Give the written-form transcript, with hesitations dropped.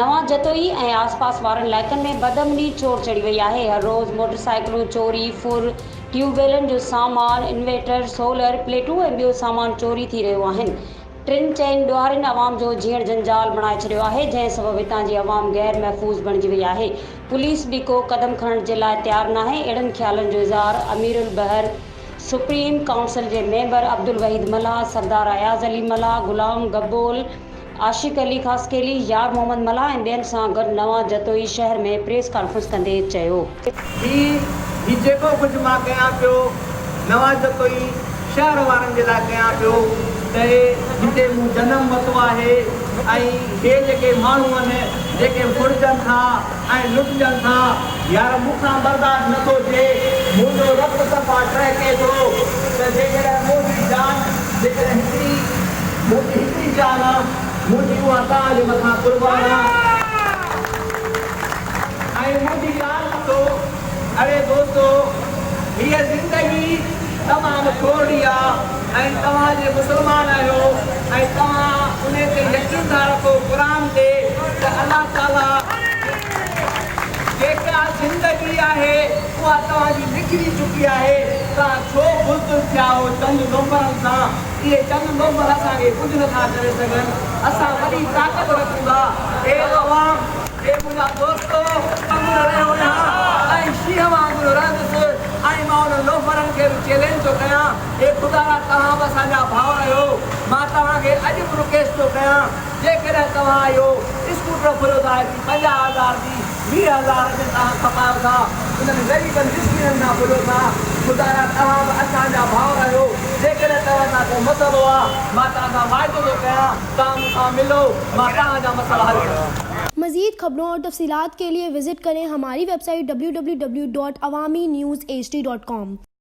नवां जतोई ऐं आसपास वारनि इलाइक़नि में बदमनी चोर चढ़ी वई आहे। हर रोज़ मोटरसाइकिलूं चोरी, फुर, ट्यूबवेलनि जो सामान, इन्वेटर, सोलर प्लेटूं ऐं ॿियो सामान चोरी थी रहियो आहिनि। टिनि चइनि ॾोहारियुनि आवाम जो जीअण जंजाल बणाए छॾियो आहे, जंहिं सबबु हितां जी आवाम गैर महफ़ूज़ बणिजी वई आहे। पुलिस बि को क़दम खणण जे लाइ तयारु नाहे। अहिड़नि ख़्यालनि जो इज़हार अमीरुल बहर सुप्रीम काउंसिल जे मेंबर अब्दुल वहीद मल्हा, सरदार अयाज़ अली मल्हा, गुलाम गब्बोल, आशिक अली खासकेली, यार मोहम्मद मल्हा ऐं ॿियनि सां गॾु नवां जतोई शहर में प्रेस कॉन्फ्रेंस कंदे चयो। ही जेको कुझु मां कयां पियो नवां जतोई शहर वारनि जे लाइ कयां पियो त हिते मूं जनम वरितो आहे ऐं हे जेके माण्हू आहिनि जेके फुरजनि था ऐं लुटजनि था, यार मूंखां बर्दाश्त नथो थिए। मुंहिंजो रत सफ़ा टहिके थो त जेकॾहिं मुंहिंजी जान हिकिड़ी जान आहे मुंहिंजी उहा तव्हांजे मथां कुर्बान आहे ऐं मुंहिंजी ॻाल्हि ॿुधो। अरे दोस्तो, हीअ ज़िंदगी तमामु थोरी आहे ऐं तव्हांजे मुस्लमान आहियो ऐं तव्हां उन ते यकीन था रखो क़ुरान ते त अलाह ताला जेका ज़िंदगी आहे उहा तव्हांजी निकिरी चुकी आहे। तव्हां छो बुज़दिल थिया हो चंद नंबरनि सां? इहे चंद नंबर असांखे कुझु नथा करे सघनि। असां वॾी ताक़त रखूं था। हे अवाम, हे मुंहिंजा दोस्त वांगुरु रहियो ऐं शींहं वांगुरु रहंदुसि ऐं मां उन लोफरनि खे बि चैलेंज थो कयां, हे ख़ुदा तव्हां बि असांजा भाउ आहियो। मां तव्हांखे अॼु बि रिक्वेस्ट थो कयां, जेकॾहिं तव्हां इहो स्कूटर फुरियो था 50,000 जी 20,000 में तव्हां कमायो था, उन्हनि ग़रीबनि मिस्किननि सां फुरियो था, ख़ुदा तव्हां बि असांजा भाउ आहियो। जेकॾहिं तव्हां सां को मसइलो आहे, मां तव्हां सां वाइदो थो कयां, तव्हां मूंखां मिलो, मां तव्हांजा मसइला हल कंदुसि। मज़ीद खबरों और तफसीलात के लिए विजिट करें हमारी वेबसाइट www.awamiNewsHD.com।